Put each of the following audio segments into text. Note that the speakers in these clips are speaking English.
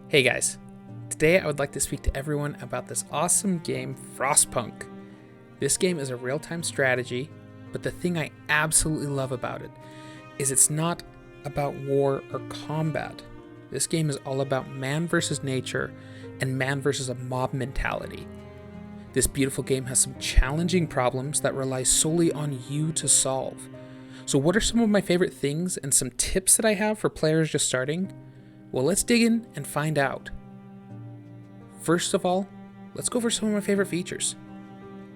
Hey guys, today I would like to speak to everyone about this awesome game, Frostpunk. This game is a real-time strategy, but the thing I absolutely love about it is it's not about war or combat. This game is all about man versus nature and man versus a mob mentality. This beautiful game has some challenging problems that rely solely on you to solve. So what are some of my favorite things and some tips that I have for players just starting? Well, let's dig in and find out. First of all, let's go over some of my favorite features.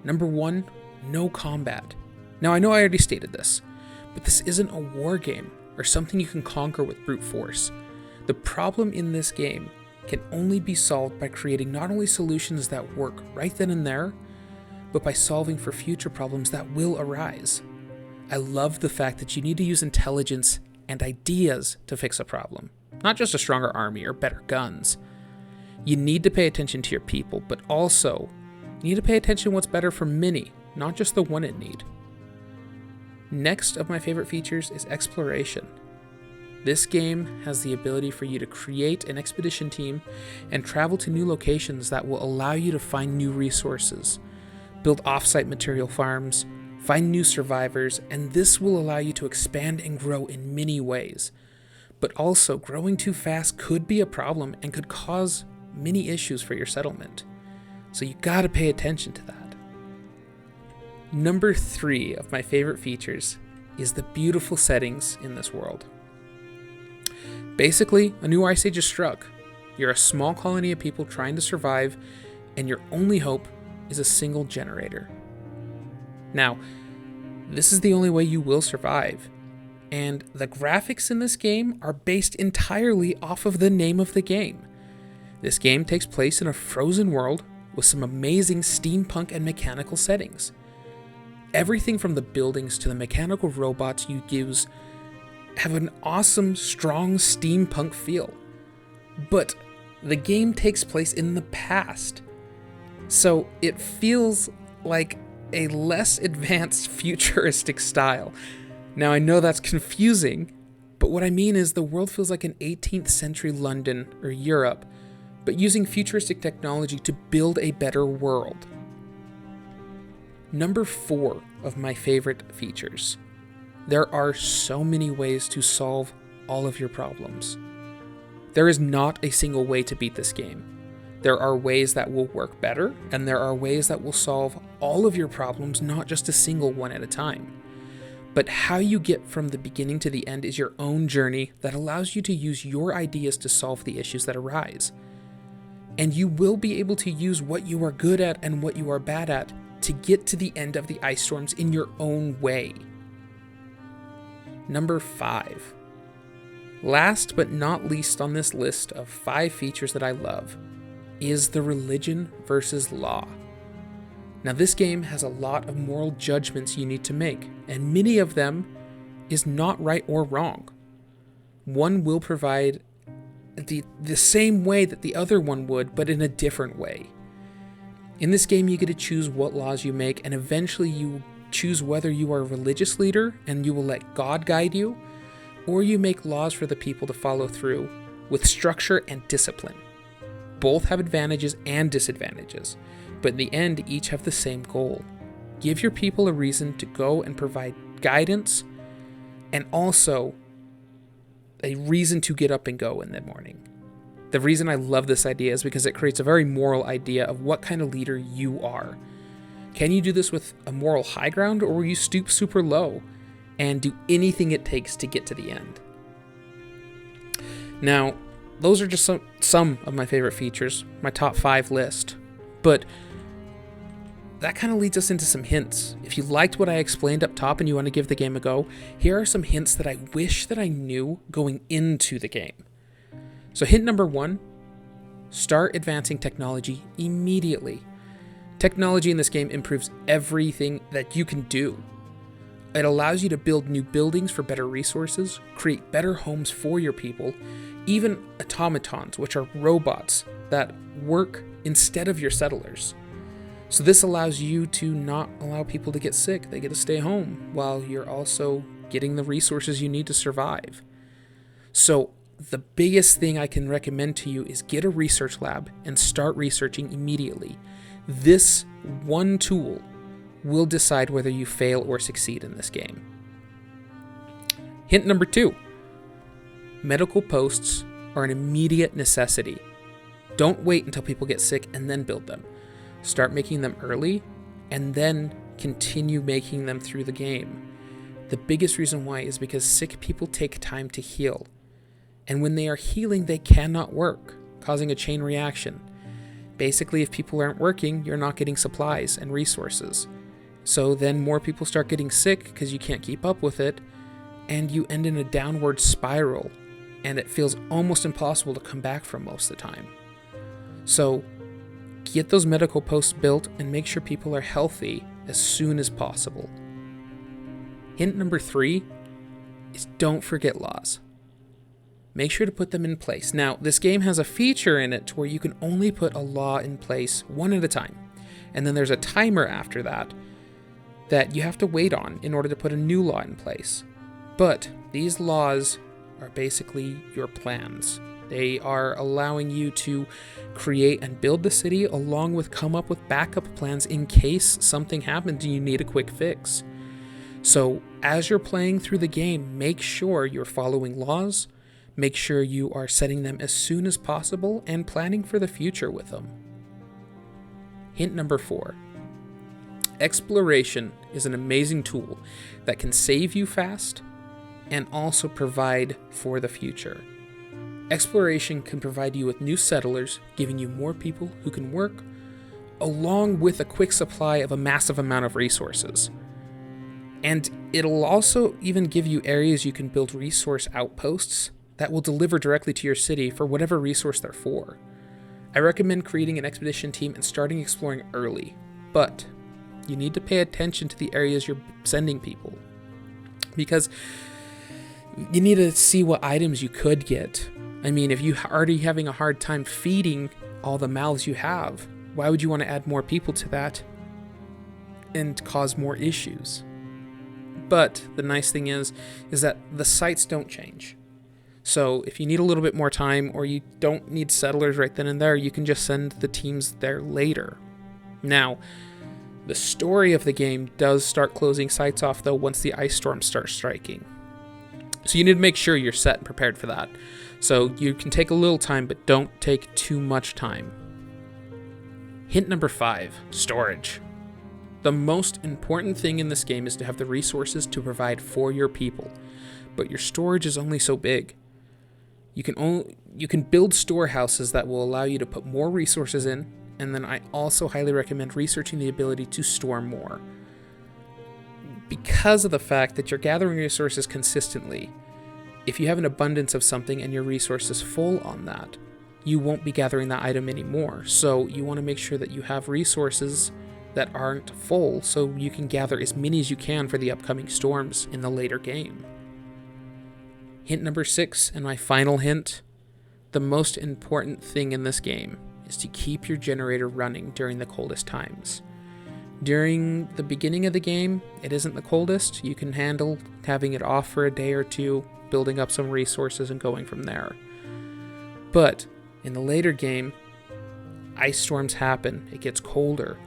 Number 1, no combat. Now, I know I already stated this, but this isn't a war game or something you can conquer with brute force. The problem in this game can only be solved by creating not only solutions that work right then and there, but by solving for future problems that will arise. I love the fact that you need to use intelligence and ideas to fix a problem. Not just a stronger army or better guns. You need to pay attention to your people, but also you need to pay attention to what's better for many, not just the one in need. Next of my favorite features is exploration. This game has the ability for you to create an expedition team and travel to new locations that will allow you to find new resources, build off-site material farms, find new survivors, and this will allow you to expand and grow in many ways. But also, growing too fast could be a problem and could cause many issues for your settlement. So you gotta pay attention to that. Number 3 of my favorite features is the beautiful settings in this world. Basically, a new ice age has struck. You're a small colony of people trying to survive, and your only hope is a single generator. Now, this is the only way you will survive. And the graphics in this game are based entirely off of the name of the game. This game takes place in a frozen world with some amazing steampunk and mechanical settings. Everything from the buildings to the mechanical robots you use have an awesome, strong steampunk feel. But the game takes place in the past, so it feels like a less advanced futuristic style. Now, I know that's confusing, but what I mean is the world feels like an 18th century London or Europe, but using futuristic technology to build a better world. Number 4 of my favorite features. There are so many ways to solve all of your problems. There is not a single way to beat this game. There are ways that will work better, and there are ways that will solve all of your problems, not just a single one at a time. But how you get from the beginning to the end is your own journey that allows you to use your ideas to solve the issues that arise. And you will be able to use what you are good at and what you are bad at to get to the end of the ice storms in your own way. Number 5. Last but not least on this list of 5 features that I love is the religion versus law. Now, this game has a lot of moral judgments you need to make, and many of them is not right or wrong. One will provide the same way that the other one would, but in a different way. In this game, you get to choose what laws you make, and eventually you choose whether you are a religious leader and you will let God guide you, or you make laws for the people to follow through with structure and discipline. Both have advantages and disadvantages, but in the end, each have the same goal. Give your people a reason to go and provide guidance, and also a reason to get up and go in the morning. The reason I love this idea is because it creates a very moral idea of what kind of leader you are. Can you do this with a moral high ground, or will you stoop super low and do anything it takes to get to the end? Now, those are just some of my favorite features, my top 5 list. But that kind of leads us into some hints. If you liked what I explained up top and you want to give the game a go, here are some hints that I wish that I knew going into the game. So hint number 1, start advancing technology immediately. Technology in this game improves everything that you can do. It allows you to build new buildings for better resources, create better homes for your people, even automatons, which are robots that work instead of your settlers. So this allows you to not allow people to get sick. They get to stay home while you're also getting the resources you need to survive. So the biggest thing I can recommend to you is get a research lab and start researching immediately. This one tool will decide whether you fail or succeed in this game. Hint number 2. Medical posts are an immediate necessity. Don't wait until people get sick and then build them. Start making them early and then continue making them through the game. The biggest reason why is because sick people take time to heal. And when they are healing, they cannot work, causing a chain reaction. Basically, if people aren't working, you're not getting supplies and resources. So then more people start getting sick because you can't keep up with it, and you end in a downward spiral, and it feels almost impossible to come back from most of the time. So get those medical posts built and make sure people are healthy as soon as possible. Hint number 3 is don't forget laws. Make sure to put them in place. Now, this game has a feature in it where you can only put a law in place one at a time. And then there's a timer after that you have to wait on in order to put a new law in place. But these laws are basically your plans. They are allowing you to create and build the city along with come up with backup plans in case something happens and you need a quick fix. So as you're playing through the game, make sure you're following laws. Make sure you are setting them as soon as possible and planning for the future with them. Hint number 4. Exploration is an amazing tool that can save you fast and also provide for the future. Exploration can provide you with new settlers, giving you more people who can work, along with a quick supply of a massive amount of resources. And it'll also even give you areas you can build resource outposts that will deliver directly to your city for whatever resource they're for. I recommend creating an expedition team and starting exploring early, but you need to pay attention to the areas you're sending people, because you need to see what items you could get. I mean, if you're already having a hard time feeding all the mouths you have, why would you want to add more people to that and cause more issues? But the nice thing is that the sites don't change. So if you need a little bit more time or you don't need settlers right then and there, you can just send the teams there later. Now, the story of the game does start closing sites off though once the ice storms start striking. So you need to make sure you're set and prepared for that. So you can take a little time, but don't take too much time. Hint number 5, storage. The most important thing in this game is to have the resources to provide for your people, but your storage is only so big. You can build storehouses that will allow you to put more resources in, and then I also highly recommend researching the ability to store more. Because of the fact that you're gathering resources consistently, if you have an abundance of something and your resource is full on that, you won't be gathering that item anymore. So you want to make sure that you have resources that aren't full so you can gather as many as you can for the upcoming storms in the later game. Hint number 6, and my final hint, the most important thing in this game is to keep your generator running during the coldest times. During the beginning of the game, it isn't the coldest. You can handle having it off for a day or two, building up some resources and going from there. But in the later game, ice storms happen, it gets colder,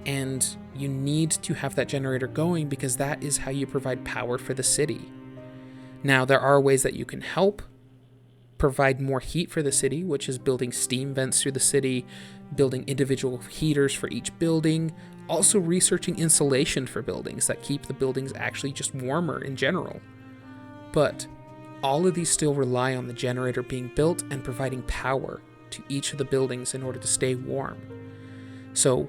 and you need to have that generator going because that is how you provide power for the city. Now, there are ways that you can help provide more heat for the city, which is building steam vents through the city, building individual heaters for each building, also researching insulation for buildings that keep the buildings actually just warmer in general. But all of these still rely on the generator being built and providing power to each of the buildings in order to stay warm. So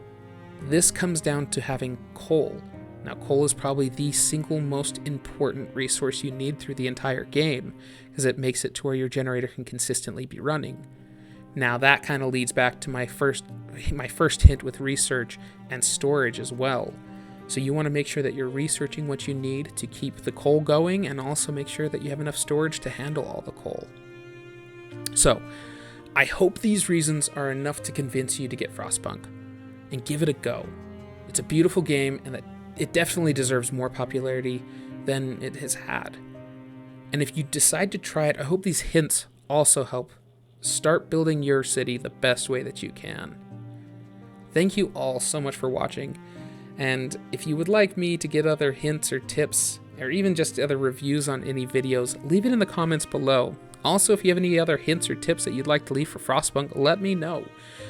this comes down to having coal. Now, coal is probably the single most important resource you need through the entire game, because it makes it to where your generator can consistently be running. Now, that kind of leads back to my first hint with research and storage as well. So you want to make sure that you're researching what you need to keep the coal going, and also make sure that you have enough storage to handle all the coal. So, I hope these reasons are enough to convince you to get Frostpunk and give it a go. It's a beautiful game, and it definitely deserves more popularity than it has had. And if you decide to try it, I hope these hints also help start building your city the best way that you can. Thank you all so much for watching, and if you would like me to get other hints or tips, or even just other reviews on any videos, leave it in the comments below. Also, if you have any other hints or tips that you'd like to leave for Frostpunk, let me know.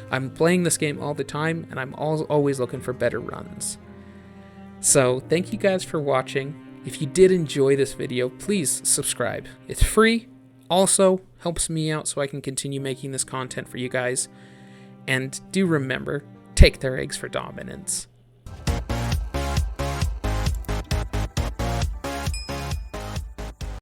I'm playing this game all the time, and I'm always looking for better runs. So, thank you guys for watching. If you did enjoy this video, please subscribe. It's free, also helps me out so I can continue making this content for you guys. And do remember, take their eggs for dominance.